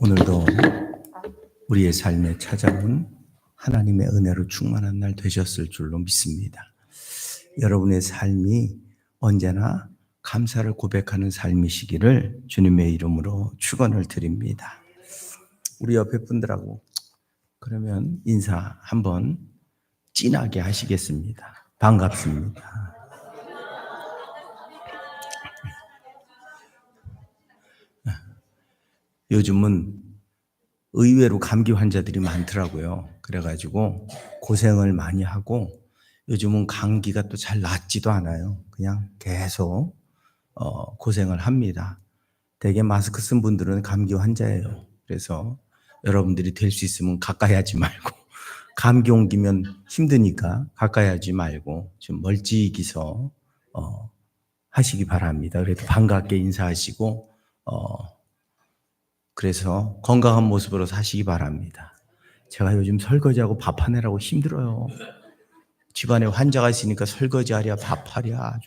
오늘도 우리의 삶에 찾아온 하나님의 은혜로 충만한 날 되셨을 줄로 믿습니다. 여러분의 삶이 언제나 감사를 고백하는 삶이시기를 주님의 이름으로 축원을 드립니다. 우리 옆에 분들하고 그러면 인사 한번 진하게 하시겠습니다. 반갑습니다. 요즘은 의외로 감기 환자들이 많더라고요. 그래가지고 고생을 많이 하고 요즘은 감기가 또 잘 낫지도 않아요. 그냥 계속 고생을 합니다. 대개 마스크 쓴 분들은 감기 환자예요. 그래서 여러분들이 될 수 있으면 가까이 하지 말고 감기 옮기면 힘드니까 가까이 하지 말고 좀 멀찍이서 하시기 바랍니다. 그래도 반갑게 인사하시고 그래서 건강한 모습으로 사시기 바랍니다. 제가 요즘 설거지하고 밥하느라고 힘들어요. 집안에 환자가 있으니까 설거지하랴 밥하랴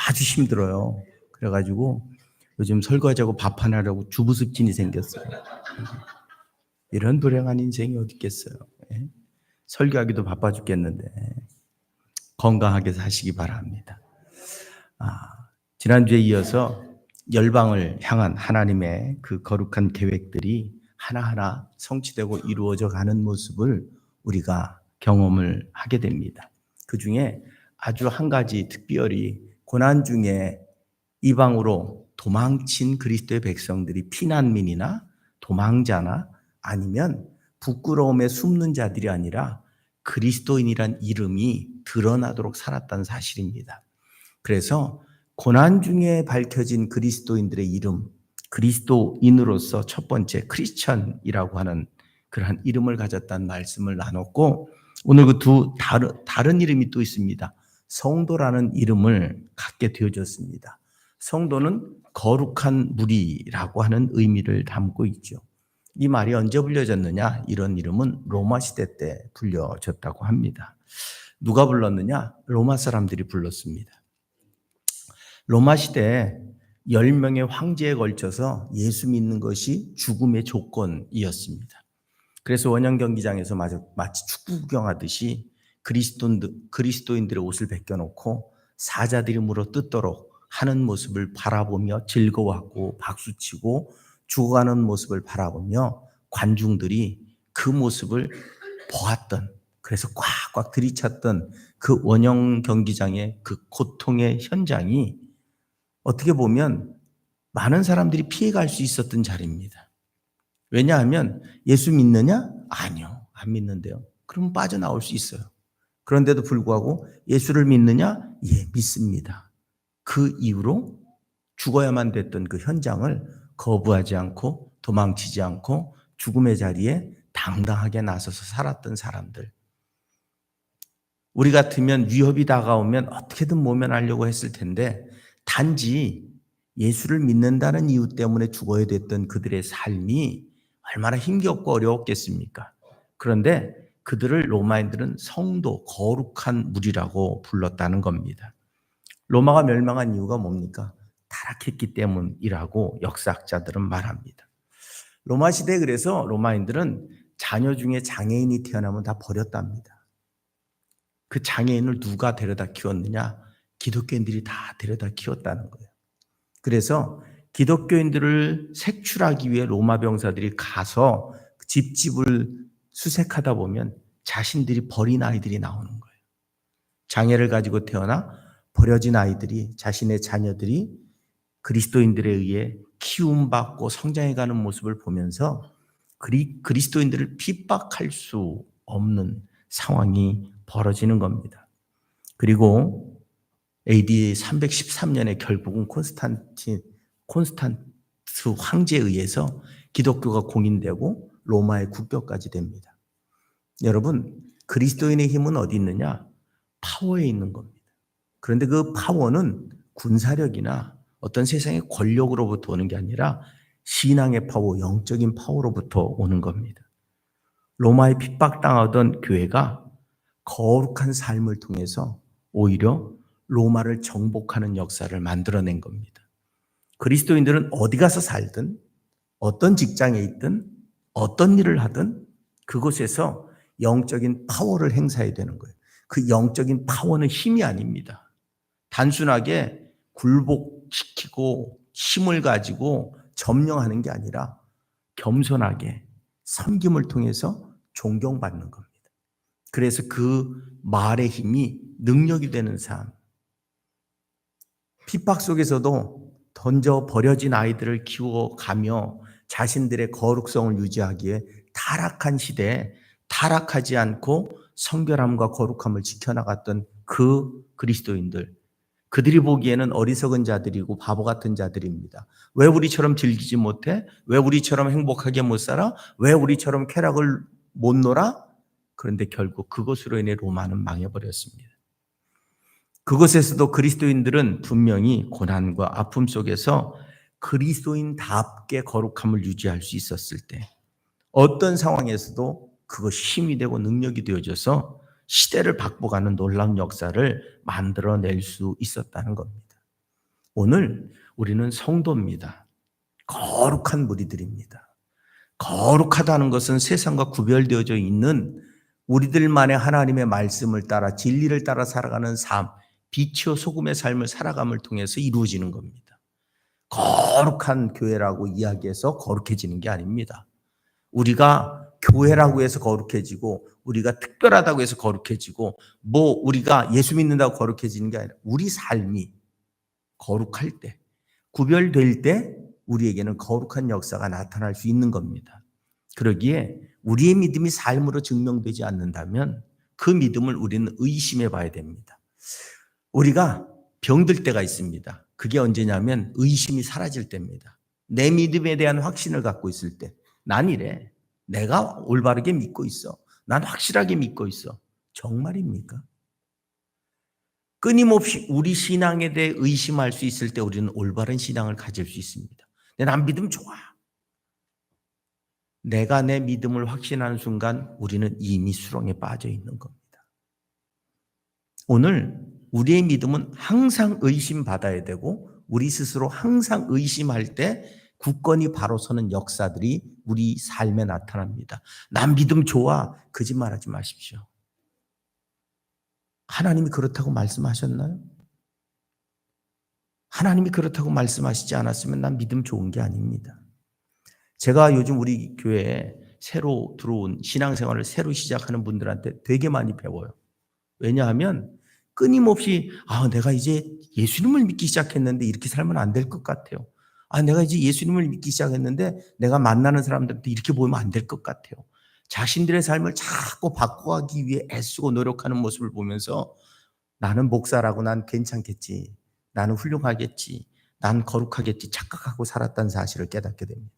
아주 힘들어요. 그래가지고 요즘 설거지하고 밥하느라고 주부습진이 생겼어요. 이런 불행한 인생이 어디 있겠어요. 설교하기도 바빠 죽겠는데 건강하게 사시기 바랍니다. 지난주에 이어서 열방을 향한 하나님의 그 거룩한 계획들이 하나하나 성취되고 이루어져 가는 모습을 우리가 경험을 하게 됩니다. 그 중에 아주 한 가지 특별히 고난 중에 이방으로 도망친 그리스도의 백성들이 피난민이나 도망자나 아니면 부끄러움에 숨는 자들이 아니라 그리스도인이란 이름이 드러나도록 살았다는 사실입니다. 그래서 고난 중에 밝혀진 그리스도인들의 이름, 그리스도인으로서 첫 번째 크리스천이라고 하는 그러한 이름을 가졌다는 말씀을 나눴고, 오늘 그 다른 이름이 또 있습니다. 성도라는 이름을 갖게 되어졌습니다. 성도는 거룩한 무리라고 하는 의미를 담고 있죠. 이 말이 언제 불려졌느냐? 이런 이름은 로마 시대 때 불려졌다고 합니다. 누가 불렀느냐? 로마 사람들이 불렀습니다. 로마 시대에 10명의 황제에 걸쳐서 예수 믿는 것이 죽음의 조건이었습니다. 그래서 원형 경기장에서 마치 축구 구경하듯이 그리스도인들의 옷을 벗겨놓고 사자들이 물어 뜯도록 하는 모습을 바라보며 즐거워하고 박수치고 죽어가는 모습을 바라보며 관중들이 그 모습을 보았던, 그래서 꽉꽉 들이찼던 그 원형 경기장의 그 고통의 현장이 어떻게 보면 많은 사람들이 피해갈 수 있었던 자리입니다. 왜냐하면 예수 믿느냐? 아니요, 안 믿는데요. 그럼 빠져나올 수 있어요. 그런데도 불구하고 예수를 믿느냐? 예, 믿습니다. 그 이후로 죽어야만 됐던 그 현장을 거부하지 않고 도망치지 않고 죽음의 자리에 당당하게 나서서 살았던 사람들. 우리 같으면 위협이 다가오면 어떻게든 모면하려고 했을 텐데 단지 예수를 믿는다는 이유 때문에 죽어야 됐던 그들의 삶이 얼마나 힘겹고 어려웠겠습니까? 그런데 그들을 로마인들은 성도, 거룩한 무리라고 불렀다는 겁니다. 로마가 멸망한 이유가 뭡니까? 타락했기 때문이라고 역사학자들은 말합니다. 로마 시대에 그래서 로마인들은 자녀 중에 장애인이 태어나면 다 버렸답니다. 그 장애인을 누가 데려다 키웠느냐? 기독교인들이 다 데려다 키웠다는 거예요. 그래서 기독교인들을 색출하기 위해 로마 병사들이 가서 집집을 수색하다 보면 자신들이 버린 아이들이 나오는 거예요. 장애를 가지고 태어나 버려진 아이들이, 자신의 자녀들이 그리스도인들에 의해 키움받고 성장해가는 모습을 보면서 그리스도인들을 핍박할 수 없는 상황이 벌어지는 겁니다. 그리고 AD 313년에 결국은 콘스탄트 황제에 의해서 기독교가 공인되고 로마의 국교까지 됩니다. 여러분, 그리스도인의 힘은 어디 있느냐? 파워에 있는 겁니다. 그런데 그 파워는 군사력이나 어떤 세상의 권력으로부터 오는 게 아니라 신앙의 파워, 영적인 파워로부터 오는 겁니다. 로마에 핍박당하던 교회가 거룩한 삶을 통해서 오히려 로마를 정복하는 역사를 만들어낸 겁니다. 그리스도인들은 어디 가서 살든 어떤 직장에 있든 어떤 일을 하든 그곳에서 영적인 파워를 행사해야 되는 거예요. 그 영적인 파워는 힘이 아닙니다. 단순하게 굴복시키고 힘을 가지고 점령하는 게 아니라 겸손하게 섬김을 통해서 존경받는 겁니다. 그래서 그 말의 힘이 능력이 되는 삶. 핍박 속에서도 던져 버려진 아이들을 키워가며 자신들의 거룩성을 유지하기에 타락한 시대에 타락하지 않고 성결함과 거룩함을 지켜나갔던 그 그리스도인들, 그들이 보기에는 어리석은 자들이고 바보 같은 자들입니다. 왜 우리처럼 즐기지 못해? 왜 우리처럼 행복하게 못 살아? 왜 우리처럼 쾌락을 못 놀아? 그런데 결국 그것으로 인해 로마는 망해버렸습니다. 그곳에서도 그리스도인들은 분명히 고난과 아픔 속에서 그리스도인답게 거룩함을 유지할 수 있었을 때 어떤 상황에서도 그것이 힘이 되고 능력이 되어져서 시대를 바꿔가는 놀라운 역사를 만들어낼 수 있었다는 겁니다. 오늘 우리는 성도입니다. 거룩한 무리들입니다. 거룩하다는 것은 세상과 구별되어져 있는 우리들만의 하나님의 말씀을 따라 진리를 따라 살아가는 삶, 빛이요 소금의 삶을 살아감을 통해서 이루어지는 겁니다. 거룩한 교회라고 이야기해서 거룩해지는 게 아닙니다. 우리가 교회라고 해서 거룩해지고 우리가 특별하다고 해서 거룩해지고 우리가 예수 믿는다고 거룩해지는 게 아니라 우리 삶이 거룩할 때, 구별될 때 우리에게는 거룩한 역사가 나타날 수 있는 겁니다. 그러기에 우리의 믿음이 삶으로 증명되지 않는다면 그 믿음을 우리는 의심해 봐야 됩니다. 우리가 병들 때가 있습니다. 그게 언제냐면 의심이 사라질 때입니다. 내 믿음에 대한 확신을 갖고 있을 때 난 이래. 내가 올바르게 믿고 있어. 난 확실하게 믿고 있어. 정말입니까? 끊임없이 우리 신앙에 대해 의심할 수 있을 때 우리는 올바른 신앙을 가질 수 있습니다. 난 믿음 좋아. 내가 내 믿음을 확신하는 순간 우리는 이미 수렁에 빠져 있는 겁니다. 오늘 우리의 믿음은 항상 의심받아야 되고 우리 스스로 항상 의심할 때 굳건히 바로 서는 역사들이 우리 삶에 나타납니다. 난 믿음 좋아. 거짓말하지 마십시오. 하나님이 그렇다고 말씀하셨나요? 하나님이 그렇다고 말씀하시지 않았으면 난 믿음 좋은 게 아닙니다. 제가 요즘 우리 교회에 새로 들어온 신앙생활을 새로 시작하는 분들한테 되게 많이 배워요. 왜냐하면 끊임없이 내가 이제 예수님을 믿기 시작했는데 이렇게 살면 안 될 것 같아요. 내가 이제 예수님을 믿기 시작했는데 내가 만나는 사람들한테 이렇게 보이면 안 될 것 같아요. 자신들의 삶을 자꾸 바꿔가기 위해 애쓰고 노력하는 모습을 보면서 나는 목사라고 난 괜찮겠지. 나는 훌륭하겠지. 난 거룩하겠지. 착각하고 살았다는 사실을 깨닫게 됩니다.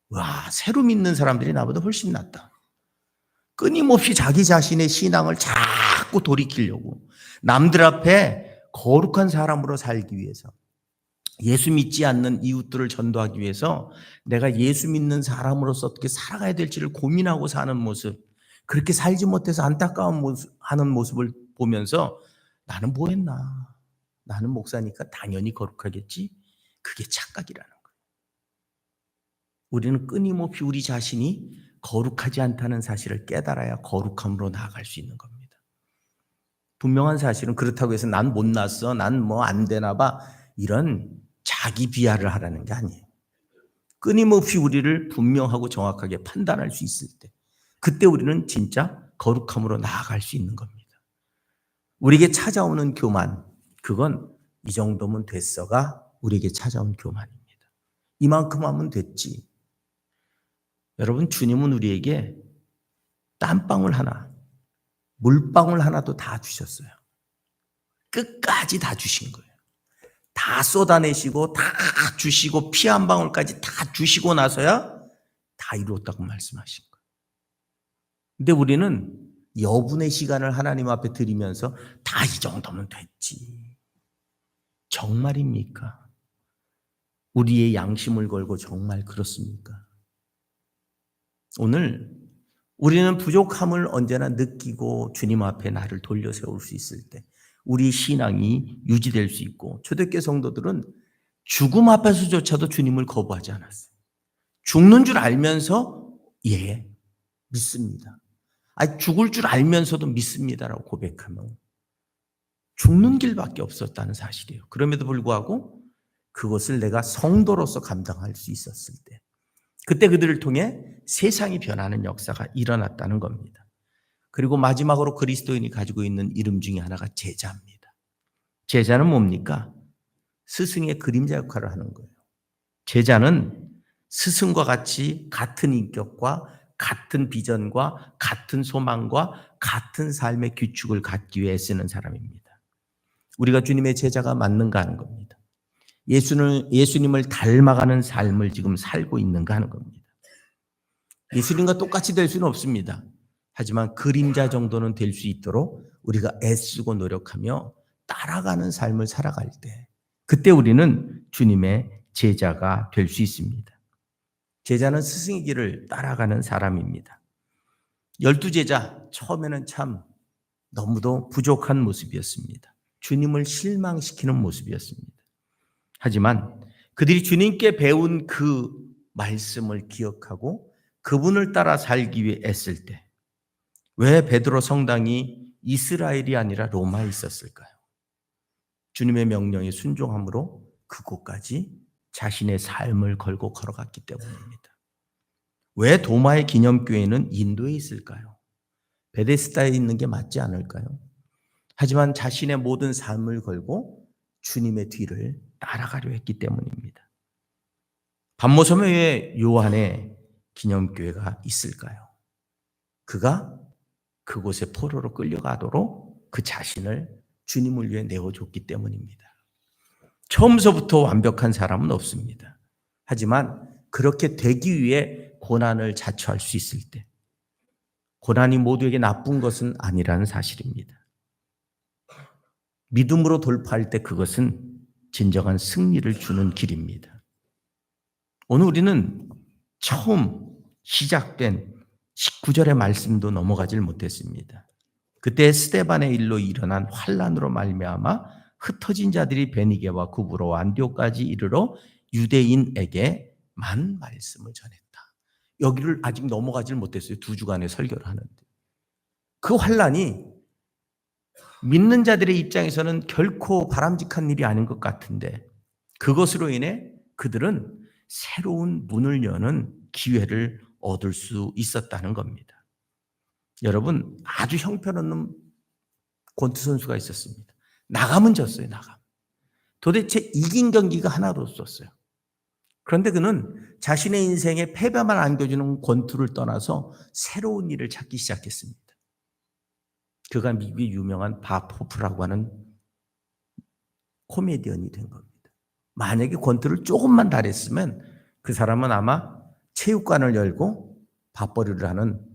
와, 새로 믿는 사람들이 나보다 훨씬 낫다. 끊임없이 자기 자신의 신앙을 자꾸 돌이키려고 남들 앞에 거룩한 사람으로 살기 위해서 예수 믿지 않는 이웃들을 전도하기 위해서 내가 예수 믿는 사람으로서 어떻게 살아가야 될지를 고민하고 사는 모습, 그렇게 살지 못해서 안타까운 하는 모습을 보면서 나는 뭐 했나? 나는 목사니까 당연히 거룩하겠지? 그게 착각이라는 거예요. 우리는 끊임없이 우리 자신이 거룩하지 않다는 사실을 깨달아야 거룩함으로 나아갈 수 있는 겁니다. 분명한 사실은 그렇다고 해서 난 못났어, 난 뭐 안 되나 봐, 이런 자기 비하를 하라는 게 아니에요. 끊임없이 우리를 분명하고 정확하게 판단할 수 있을 때 그때 우리는 진짜 거룩함으로 나아갈 수 있는 겁니다. 우리에게 찾아오는 교만, 그건 이 정도면 됐어가 우리에게 찾아온 교만입니다. 이만큼 하면 됐지. 여러분, 주님은 우리에게 땀방울 하나, 물방울 하나도 다 주셨어요. 끝까지 다 주신 거예요. 다 쏟아내시고 다 주시고 피 한 방울까지 다 주시고 나서야 다 이루었다고 말씀하신 거예요. 근데 우리는 여분의 시간을 하나님 앞에 드리면서 다 이 정도면 됐지. 정말입니까? 우리의 양심을 걸고 정말 그렇습니까? 오늘 우리는 부족함을 언제나 느끼고 주님 앞에 나를 돌려 세울 수 있을 때 우리 신앙이 유지될 수 있고, 초대교회 성도들은 죽음 앞에서조차도 주님을 거부하지 않았어요. 죽는 줄 알면서 예, 믿습니다. 아니, 죽을 줄 알면서도 믿습니다라고 고백하면 죽는 길밖에 없었다는 사실이에요. 그럼에도 불구하고 그것을 내가 성도로서 감당할 수 있었을 때, 그때 그들을 통해 세상이 변하는 역사가 일어났다는 겁니다. 그리고 마지막으로 그리스도인이 가지고 있는 이름 중에 하나가 제자입니다. 제자는 뭡니까? 스승의 그림자 역할을 하는 거예요. 제자는 스승과 같이 같은 인격과 같은 비전과 같은 소망과 같은 삶의 규칙을 갖기 위해 쓰는 사람입니다. 우리가 주님의 제자가 맞는가 하는 겁니다. 예수님을 닮아가는 삶을 지금 살고 있는가 하는 겁니다. 예수님과 똑같이 될 수는 없습니다. 하지만 그림자 정도는 될 수 있도록 우리가 애쓰고 노력하며 따라가는 삶을 살아갈 때, 그때 우리는 주님의 제자가 될 수 있습니다. 제자는 스승의 길을 따라가는 사람입니다. 12제자, 처음에는 참 너무도 부족한 모습이었습니다. 주님을 실망시키는 모습이었습니다. 하지만 그들이 주님께 배운 그 말씀을 기억하고 그분을 따라 살기 위해 애쓸 때, 왜 베드로 성당이 이스라엘이 아니라 로마에 있었을까요? 주님의 명령에 순종함으로 그곳까지 자신의 삶을 걸고 걸어갔기 때문입니다. 왜 도마의 기념교회는 인도에 있을까요? 베데스다에 있는 게 맞지 않을까요? 하지만 자신의 모든 삶을 걸고 주님의 뒤를 따라가려 했기 때문입니다. 반모섬에 왜 요한의 기념교회가 있을까요? 그가 그곳에 포로로 끌려가도록 그 자신을 주님을 위해 내어줬기 때문입니다. 처음서부터 완벽한 사람은 없습니다. 하지만 그렇게 되기 위해 고난을 자초할 수 있을 때, 고난이 모두에게 나쁜 것은 아니라는 사실입니다. 믿음으로 돌파할 때 그것은 진정한 승리를 주는 길입니다. 오늘 우리는 처음 시작된 19절의 말씀도 넘어가질 못했습니다. 그때 스데반의 일로 일어난 환란으로 말미암아 흩어진 자들이 베니게와 구브로와 안디옥까지 이르러 유대인에게만 말씀을 전했다. 여기를 아직 넘어가질 못했어요. 2주간의 설교를 하는데. 그 환란이 믿는 자들의 입장에서는 결코 바람직한 일이 아닌 것 같은데, 그것으로 인해 그들은 새로운 문을 여는 기회를 얻을 수 있었다는 겁니다. 여러분, 아주 형편없는 권투 선수가 있었습니다. 나가면 졌어요. 나가면. 도대체 이긴 경기가 하나도 없었어요. 그런데 그는 자신의 인생에 패배만 안겨주는 권투를 떠나서 새로운 일을 찾기 시작했습니다. 그가 미국의 유명한 바포프라고 하는 코미디언이 된 겁니다. 만약에 권투를 조금만 잘했으면 그 사람은 아마 체육관을 열고 밥벌이를 하는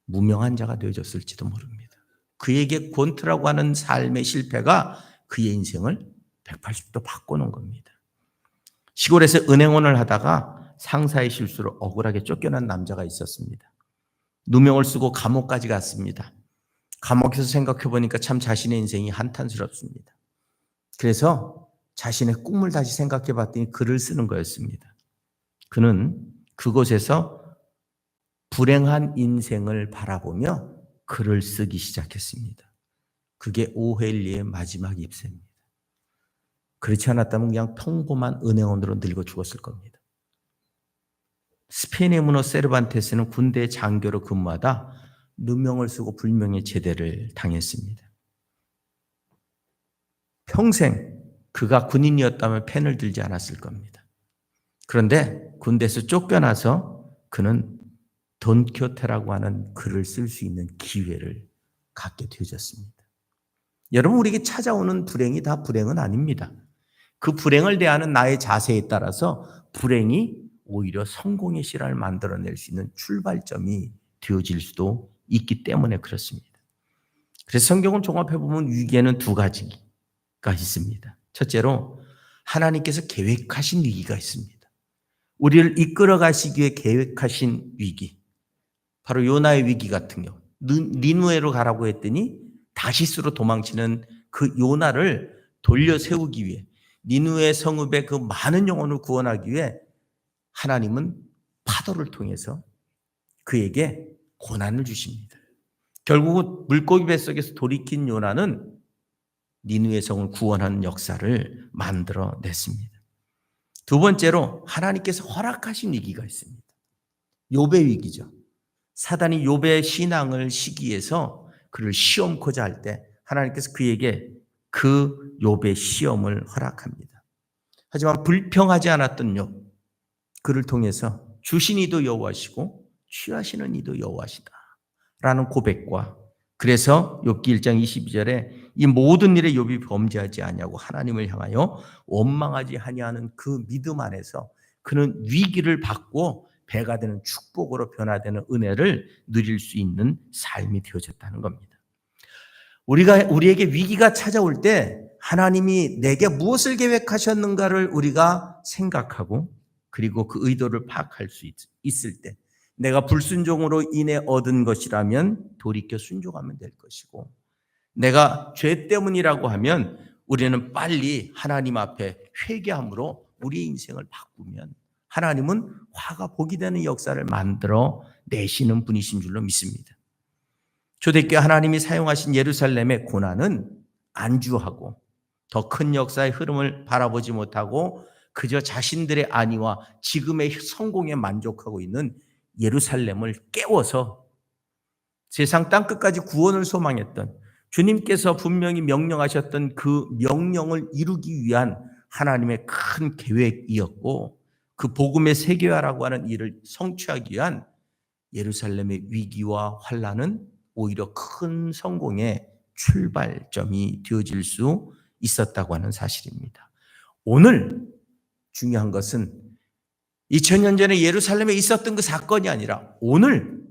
무명한 자가 되어졌을지도 모릅니다. 그에게 권투라고 하는 삶의 실패가 그의 인생을 180도 바꿔놓은 겁니다. 시골에서 은행원을 하다가 상사의 실수로 억울하게 쫓겨난 남자가 있었습니다. 누명을 쓰고 감옥까지 갔습니다. 감옥에서 생각해 보니까 참 자신의 인생이 한탄스럽습니다. 그래서 자신의 꿈을 다시 생각해 봤더니 글을 쓰는 거였습니다. 그는 그곳에서 불행한 인생을 바라보며 글을 쓰기 시작했습니다. 그게 오헬리의 마지막 입세입니다. 그렇지 않았다면 그냥 평범한 은행원으로 늙어 죽었을 겁니다. 스페인의 문호 세르반테스는 군대 장교로 근무하다 누명을 쓰고 불명예 제대를 당했습니다. 평생 그가 군인이었다면 펜을 들지 않았을 겁니다. 그런데 군대에서 쫓겨나서 그는 돈키호테라고 하는 글을 쓸 수 있는 기회를 갖게 되어졌습니다. 여러분, 우리에게 찾아오는 불행이 다 불행은 아닙니다. 그 불행을 대하는 나의 자세에 따라서 불행이 오히려 성공의 실화를 만들어낼 수 있는 출발점이 되어질 수도 있기 때문에 그렇습니다. 그래서 성경을 종합해보면 위기에는 2가지가 있습니다. 첫째로 하나님께서 계획하신 위기가 있습니다. 우리를 이끌어 가시기 위해 계획하신 위기, 바로 요나의 위기 같은 경우, 니누에로 가라고 했더니 다시스로 도망치는 그 요나를 돌려 세우기 위해, 니누에 성읍의 그 많은 영혼을 구원하기 위해 하나님은 파도를 통해서 그에게 고난을 주십니다. 결국은 물고기 뱃속에서 돌이킨 요나는 니느웨 성을 구원하는 역사를 만들어냈습니다. 두 번째로 하나님께서 허락하신 위기가 있습니다. 욥의 위기죠. 사단이 욥의 신앙을 시기해서 그를 시험코자 할 때 하나님께서 그에게 그 욥의 시험을 허락합니다. 하지만 불평하지 않았던 욥, 그를 통해서 주신 이도 여호와시고 취하시는 이도 여호와시다 라는 고백과, 그래서 욥기 1장 22절에 이 모든 일에 욥이 범죄하지 아니하고 하나님을 향하여 원망하지 아니하는 그 믿음 안에서 그는 위기를 받고 배가 되는 축복으로 변화되는 은혜를 누릴 수 있는 삶이 되어졌다는 겁니다. 우리에게 위기가 찾아올 때 하나님이 내게 무엇을 계획하셨는가를 우리가 생각하고, 그리고 그 의도를 파악할 수 있을 때 내가 불순종으로 인해 얻은 것이라면 돌이켜 순종하면 될 것이고, 내가 죄 때문이라고 하면 우리는 빨리 하나님 앞에 회개함으로 우리의 인생을 바꾸면 하나님은 화가 복이 되는 역사를 만들어 내시는 분이신 줄로 믿습니다. 초대교회 하나님이 사용하신 예루살렘의 고난은 안주하고 더 큰 역사의 흐름을 바라보지 못하고 그저 자신들의 안위와 지금의 성공에 만족하고 있는 예루살렘을 깨워서 세상 땅끝까지 구원을 소망했던 주님께서 분명히 명령하셨던 그 명령을 이루기 위한 하나님의 큰 계획이었고, 그 복음의 세계화라고 하는 일을 성취하기 위한 예루살렘의 위기와 환난은 오히려 큰 성공의 출발점이 되어질 수 있었다고 하는 사실입니다. 오늘 중요한 것은 2000년 전에 예루살렘에 있었던 그 사건이 아니라 오늘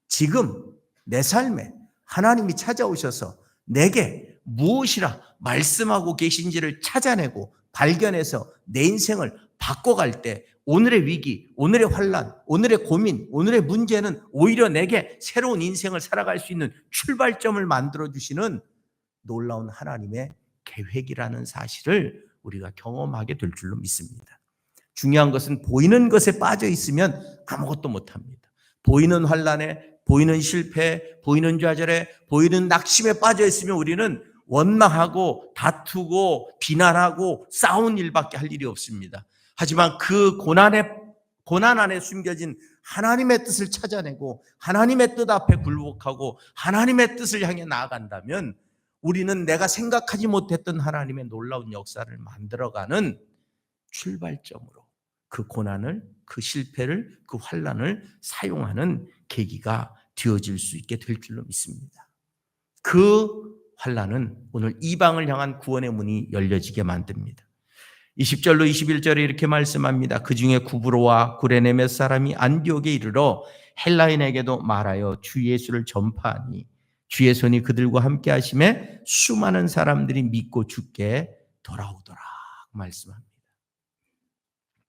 지금 내 삶에 하나님이 찾아오셔서 내게 무엇이라 말씀하고 계신지를 찾아내고 발견해서 내 인생을 바꿔갈 때 오늘의 위기, 오늘의 환난, 오늘의 고민, 오늘의 문제는 오히려 내게 새로운 인생을 살아갈 수 있는 출발점을 만들어주시는 놀라운 하나님의 계획이라는 사실을 우리가 경험하게 될 줄로 믿습니다. 중요한 것은 보이는 것에 빠져 있으면 아무것도 못합니다. 보이는 환난에, 보이는 실패, 보이는 좌절에, 보이는 낙심에 빠져 있으면 우리는 원망하고 다투고 비난하고 싸운 일밖에 할 일이 없습니다. 하지만 그 고난 안에 숨겨진 하나님의 뜻을 찾아내고 하나님의 뜻 앞에 굴복하고 하나님의 뜻을 향해 나아간다면 우리는 내가 생각하지 못했던 하나님의 놀라운 역사를 만들어가는 출발점으로 그 고난을, 그 실패를, 그 환난을 사용하는 계기가 되어질 수 있게 될 줄로 믿습니다. 그 환난은 오늘 이방을 향한 구원의 문이 열려지게 만듭니다. 20절로 21절에 이렇게 말씀합니다. 그 중에 구브로와 구레네 몇 사람이 안디옥에 이르러 헬라인에게도 말하여 주 예수를 전파하니 주의 손이 그들과 함께 하심에 수많은 사람들이 믿고 주께 돌아오더라 말씀합니다.